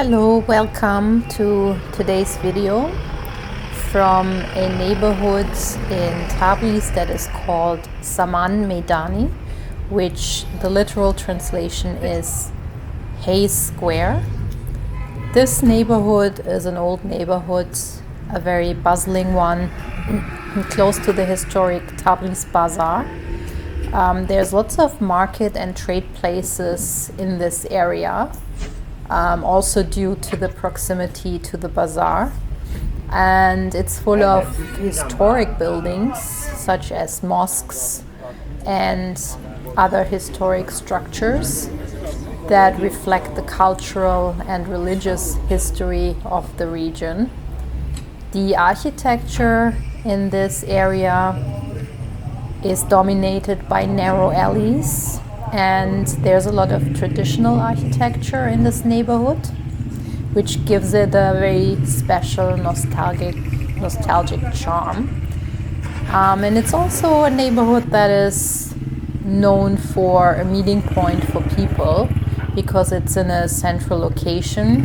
Hello, welcome to today's video from a neighborhood in Tabriz that is called Zaman Meidani, which the literal translation is Hayes Square. This neighborhood is an old neighborhood, a very bustling one, close to the historic Tabriz Bazaar. There's lots of market and trade places in this area. Also due to the proximity to the bazaar, and it's full of historic buildings such as mosques and other historic structures that reflect the cultural and religious history of the region. The architecture in this area is dominated by narrow alleys, and there's a lot of traditional architecture in this neighborhood, which gives it a very special nostalgic charm. And it's also a neighborhood that is known for a meeting point for people because it's in a central location,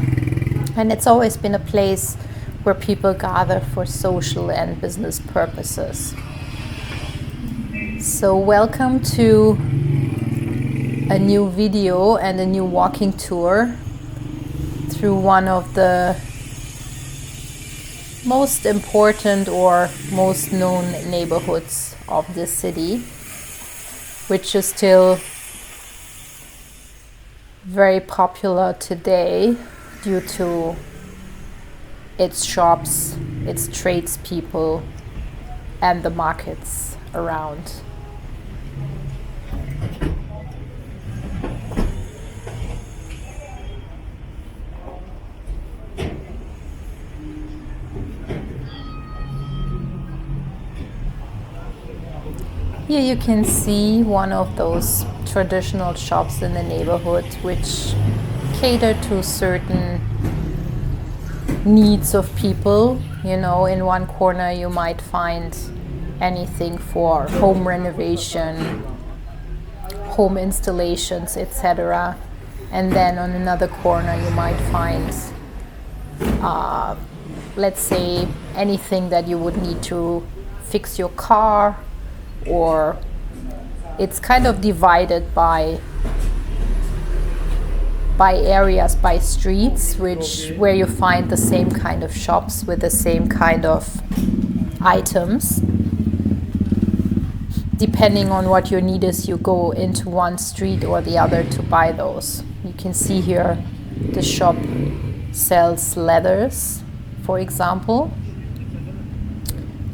and it's always been a place where people gather for social and business purposes. So welcome to a new video and a new walking tour through one of the most important or most known neighborhoods of this city, which is still very popular today due to its shops, its tradespeople, and the markets around. Here you can see one of those traditional shops in the neighborhood which cater to certain needs of people. You know, in one corner you might find anything for home renovation, home installations, etc. And then on another corner you might find, let's say, anything that you would need to fix your car, or it's kind of divided by areas, by streets, where you find the same kind of shops with the same kind of items. Depending on what your need is, you go into one street or the other to buy those. You can see here the shop sells leathers, for example,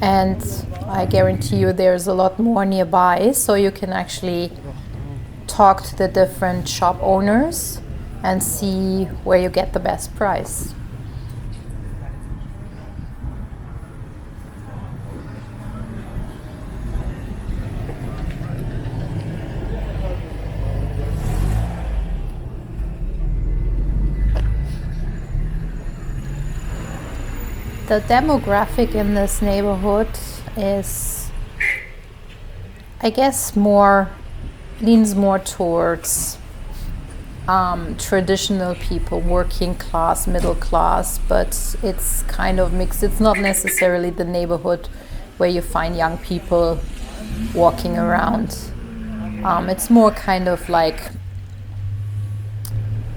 and I guarantee you there's a lot more nearby, so you can actually talk to the different shop owners and see where you get the best price. The demographic in this neighborhood is, I guess, leans more towards traditional people, working class, middle class, but it's kind of mixed. It's not necessarily the neighborhood where you find young people walking around. It's more kind of like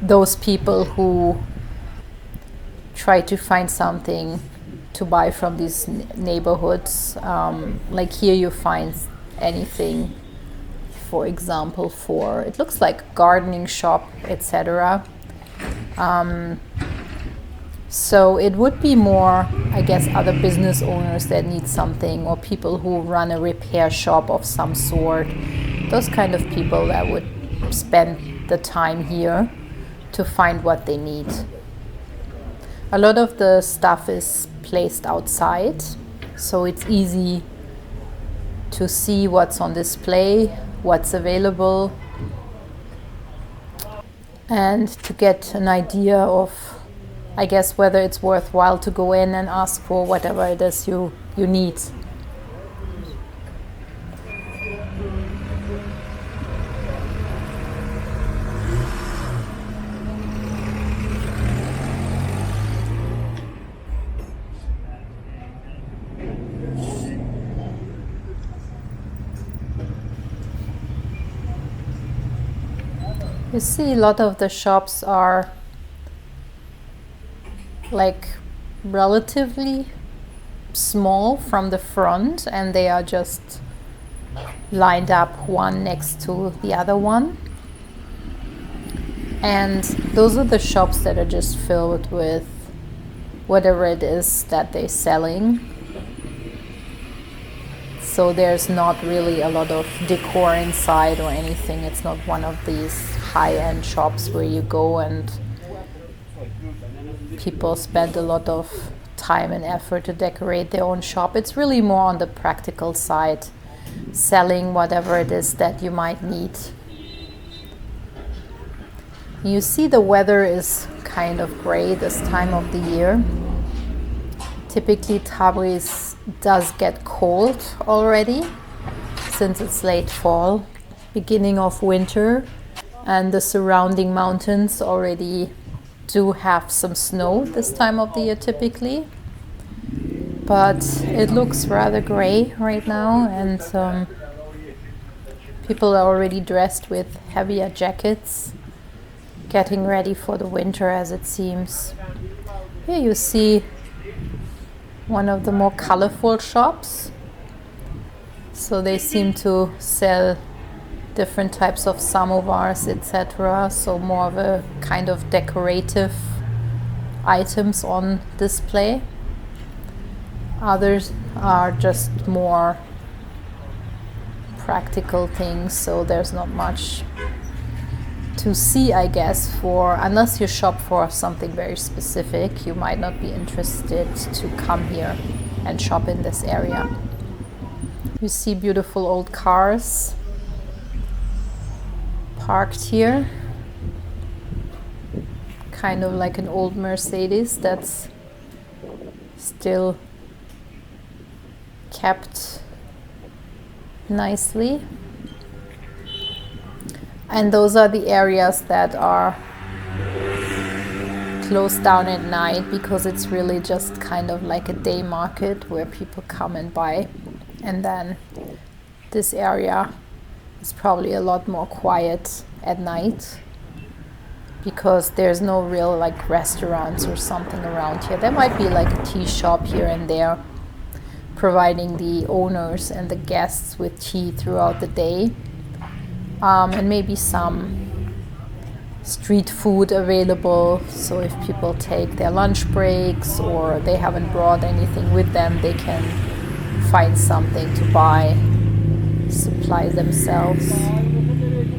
those people who try to find something to buy from these neighborhoods. Like here you find anything, for example, it looks like gardening shop, etc. So it would be more, I guess, other business owners that need something, or people who run a repair shop of some sort. Those kind of people that would spend the time here to find what they need. A lot of the stuff is placed outside, so it's easy to see what's on display, what's available, and to get an idea of, I guess, whether it's worthwhile to go in and ask for whatever it is you need. You see a lot of the shops are like relatively small from the front, and they are just lined up one next to the other one. And those are the shops that are just filled with whatever it is that they're selling. So there's not really a lot of decor inside or anything. It's not one of these high-end shops where you go and people spend a lot of time and effort to decorate their own shop. It's really more on the practical side, selling whatever it is that you might need. You see the weather is kind of gray this time of the year. Typically Tabriz does get cold already since it's late fall, beginning of winter, and the surrounding mountains already do have some snow this time of the year typically. But it looks rather gray right now, and people are already dressed with heavier jackets, getting ready for the winter as it seems. Here you see one of the more colorful shops. So they seem to sell different types of samovars, etc. So more of a kind of decorative items on display. Others are just more practical things, so there's not much to see, I guess, for unless you shop for something very specific. You might not be interested to come here and shop in this area. You see beautiful old cars parked here, kind of like an old Mercedes that's still kept nicely. And those are the areas that are closed down at night, because it's really just kind of like a day market where people come and buy. And then this area is probably a lot more quiet at night, because there's no real like restaurants or something around here. There might be like a tea shop here and there, providing the owners and the guests with tea throughout the day. And maybe some street food available, so if people take their lunch breaks or they haven't brought anything with them, they can find something to buy, supply themselves.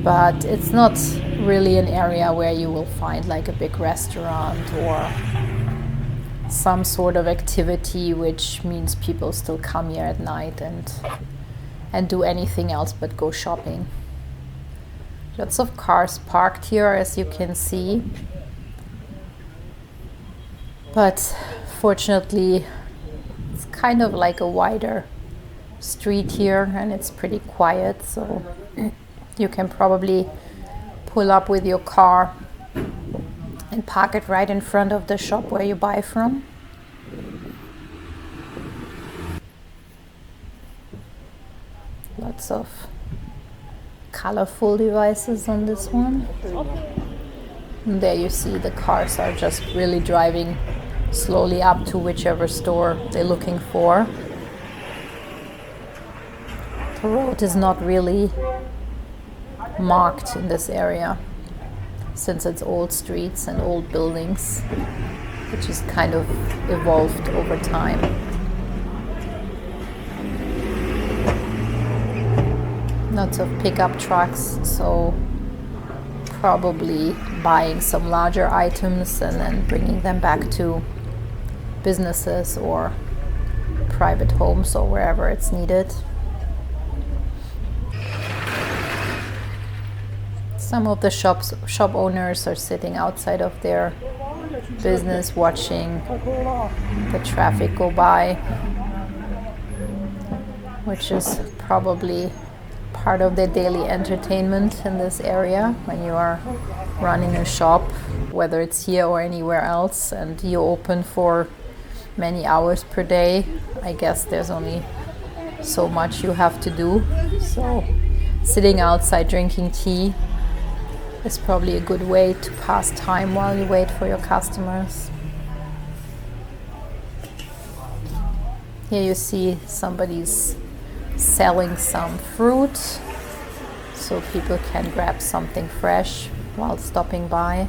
But it's not really an area where you will find like a big restaurant or some sort of activity, which means people still come here at night and do anything else but go shopping. Lots of cars parked here, as you can see. But fortunately, it's kind of like a wider street here, and it's pretty quiet, so you can probably pull up with your car and park it right in front of the shop where you buy from. Lots of colorful devices on this one. And there you see the cars are just really driving slowly up to whichever store they're looking for. The road is not really marked in this area, since it's old streets and old buildings, which is kind of evolved over time. Lots of pickup trucks, so probably buying some larger items and then bringing them back to businesses or private homes or wherever it's needed. Some of the shop owners are sitting outside of their business watching the traffic go by, which is probably part of their daily entertainment in this area when you are running a shop, whether it's here or anywhere else, and you open for many hours per day. I guess there's only so much you have to do. So sitting outside drinking tea is probably a good way to pass time while you wait for your customers. Here you see somebody's selling some fruit, so people can grab something fresh while stopping by.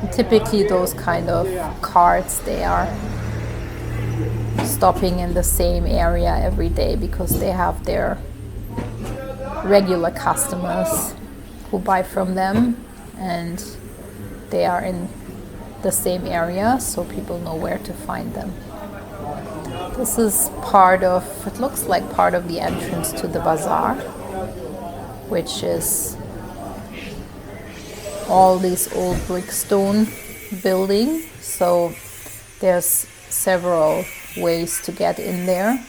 And typically those kind of carts, they are stopping in the same area every day because they have their regular customers who buy from them, and they are in the same area, so people know where to find them. This is part of, it looks like part of the entrance to the bazaar, which is all these old brickstone building. So there's several ways to get in there,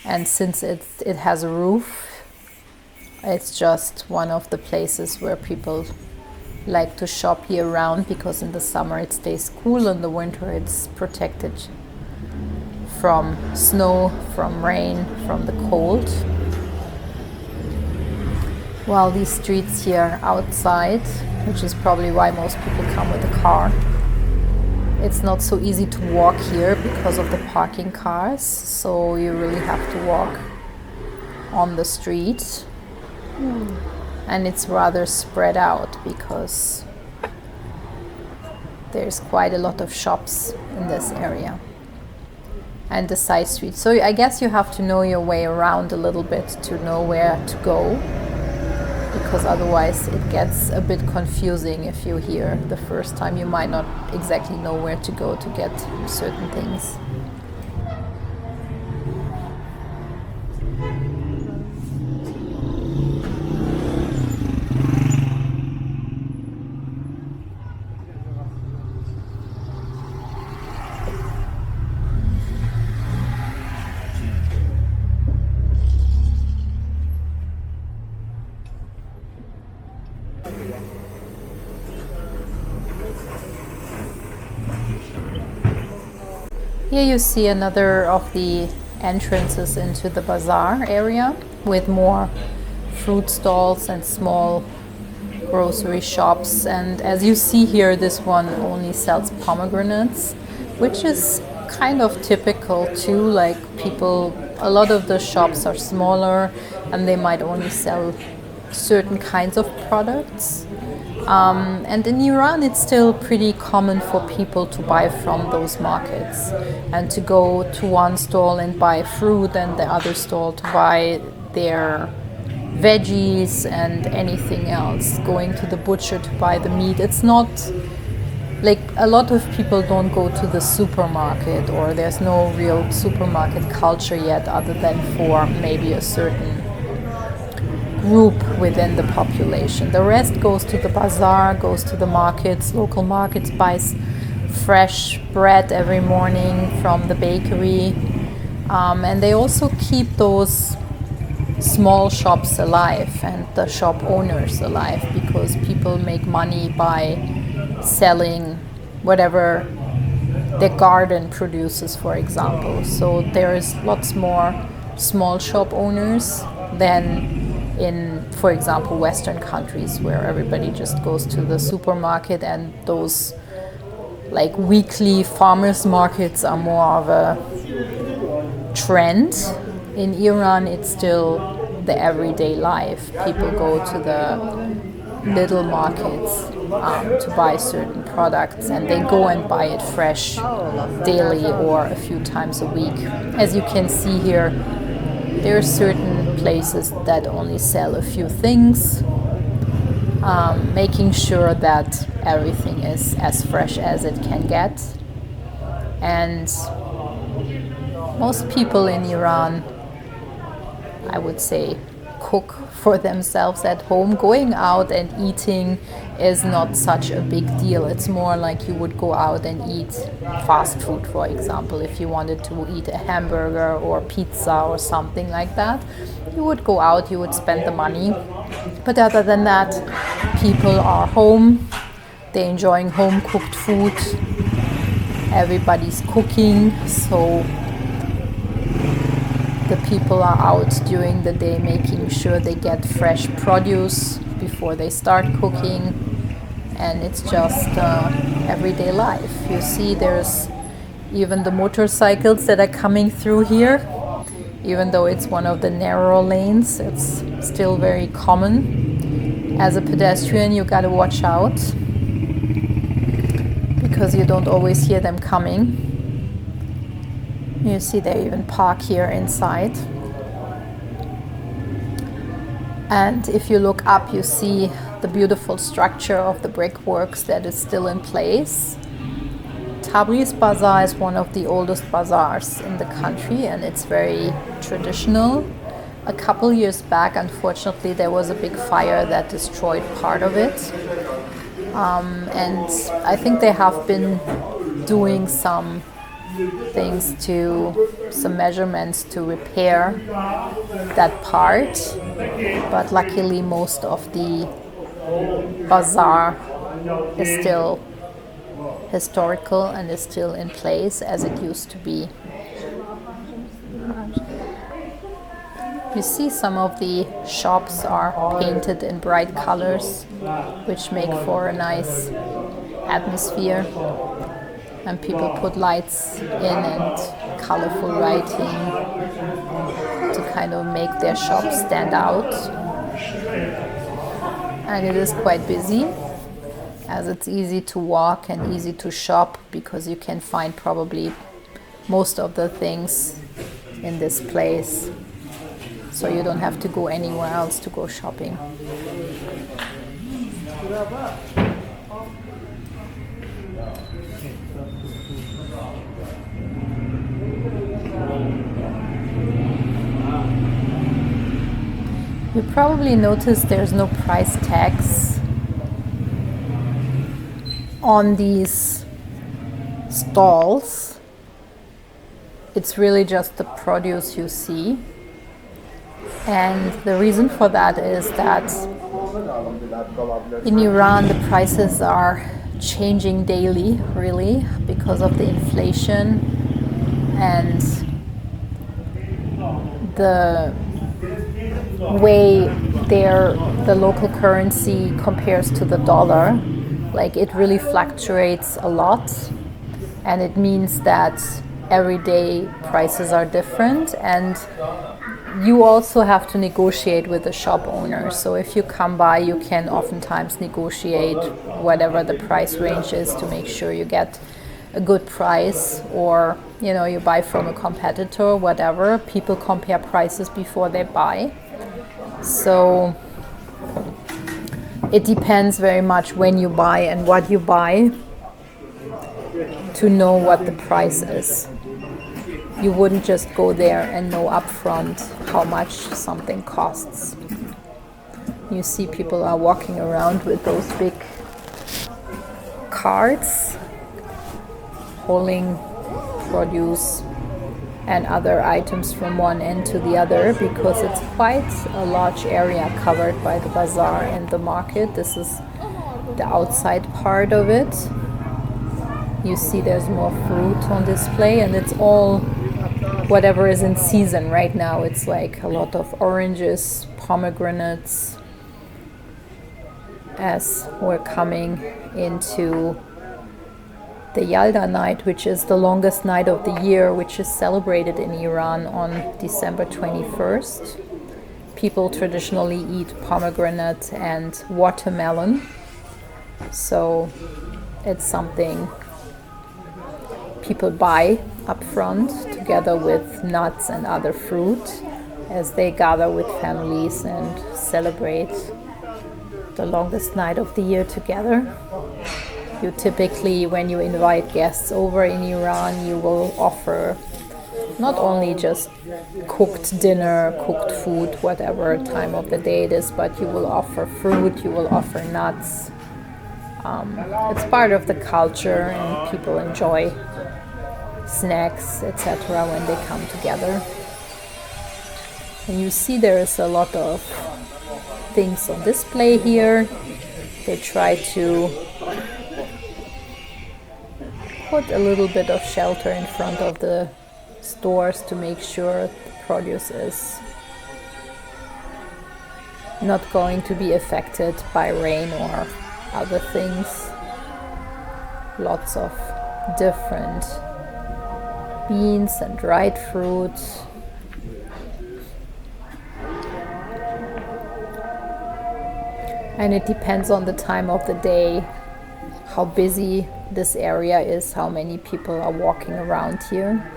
and since it has a roof, it's just one of the places where people like to shop year round, because in the summer it stays cool, in the winter it's protected from snow, from rain, from the cold. While these streets here outside, which is probably why most people come with a car, it's not so easy to walk here because of the parking cars, so you really have to walk on the street. And it's rather spread out because there's quite a lot of shops in this area and the side streets. So I guess you have to know your way around a little bit to know where to go, because otherwise it gets a bit confusing. If you're here the first time, you might not exactly know where to go to get certain things. Here you see another of the entrances into the bazaar area with more fruit stalls and small grocery shops. And as you see here, this one only sells pomegranates, which is kind of typical too. Like people, a lot of the shops are smaller and they might only sell certain kinds of products. And in Iran, it's still pretty common for people to buy from those markets and to go to one stall and buy fruit and the other stall to buy their veggies and anything else, going to the butcher to buy the meat. It's not like a lot of people don't go to the supermarket, or there's no real supermarket culture yet other than for maybe a certain group within the population. The rest goes to the bazaar, goes to the markets, local markets, buys fresh bread every morning from the bakery. And they also keep those small shops alive and the shop owners alive, because people make money by selling whatever the garden produces, for example. So there's lots more small shop owners than in, for example, Western countries, where everybody just goes to the supermarket, and those like weekly farmers markets are more of a trend. In Iran, it's still the everyday life. People go to the little markets to buy certain products, and they go and buy it fresh daily or a few times a week. As you can see here, there are certain places that only sell a few things, making sure that everything is as fresh as it can get. And most people in Iran, I would say, cook for themselves at home. Going out and eating is not such a big deal. It's more like you would go out and eat fast food, for example. If you wanted to eat a hamburger or pizza or something like that, you would go out, you would spend the money. But other than that, people are home, they're enjoying home cooked food, everybody's cooking, so the people are out during the day making sure they get fresh produce before they start cooking, and it's just everyday life. You see there's even the motorcycles that are coming through here. Even though it's one of the narrow lanes, it's still very common. As a pedestrian, you gotta watch out because you don't always hear them coming. You see they even park here inside. And if you look up, you see the beautiful structure of the brickworks that is still in place. Tabriz Bazaar is one of the oldest bazaars in the country, and it's very traditional. A couple years back, unfortunately, there was a big fire that destroyed part of it. And I think they have been doing some measurements to repair that part. But luckily, most of the bazaar is still historical and is still in place as it used to be. You see some of the shops are painted in bright colors, which make for a nice atmosphere. And people put lights in and colorful writing to kind of make their shop stand out. And it is quite busy, as it's easy to walk and easy to shop because you can find probably most of the things in this place. So you don't have to go anywhere else to go shopping. You probably noticed there's no price tags on these stalls. It's really just the produce you see. And the reason for that is that in Iran the prices are changing daily, really, because of the inflation and the way the local currency compares to the dollar. Like, it really fluctuates a lot, and it means that every day prices are different, and you also have to negotiate with the shop owner. So if you come by, you can oftentimes negotiate whatever the price range is to make sure you get a good price, or you buy from a competitor, whatever. People compare prices before they buy. So it depends very much when you buy and what you buy to know what the price is. You wouldn't just go there and know upfront how much something costs. You see people are walking around with those big carts holding produce and other items from one end to the other, because it's quite a large area covered by the bazaar and the market. This is the outside part of it. You see there's more fruit on display, and it's all whatever is in season right now. It's like a lot of oranges, pomegranates, as we're coming into the Yalda night, which is the longest night of the year, which is celebrated in Iran on December 21st. People traditionally eat pomegranate and watermelon. So it's something people buy up front together with nuts and other fruit as they gather with families and celebrate the longest night of the year together. You typically, when you invite guests over in Iran, you will offer not only just cooked dinner, cooked food, whatever time of the day it is, but you will offer fruit, you will offer nuts. It's part of the culture, and people enjoy snacks, etc. when they come together. And you see there is a lot of things on display here. They try to put a little bit of shelter in front of the stores to make sure the produce is not going to be affected by rain or other things. Lots of different beans and dried fruits. And it depends on the time of the day, how busy this area is, how many people are walking around here.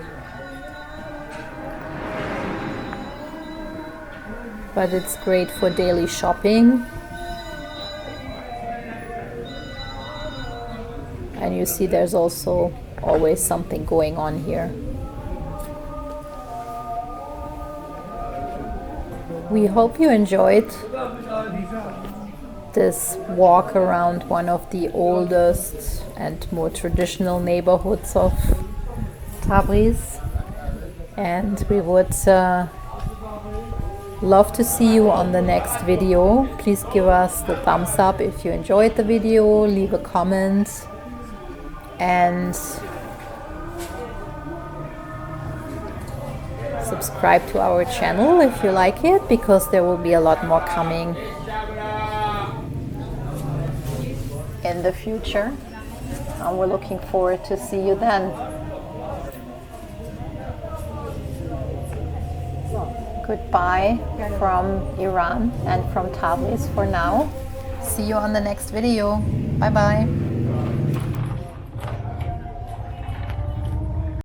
But it's great for daily shopping. And you see there's also always something going on here. We hope you enjoyed this walk around one of the oldest and more traditional neighborhoods of Tabriz. And we would love to see you on the next video. Please give us the thumbs up if you enjoyed the video, leave a comment, and subscribe to our channel if you like it, because there will be a lot more coming in the future, and we're looking forward to see you then. Goodbye from Iran and from Tabriz for now. See you on the next video. Bye bye.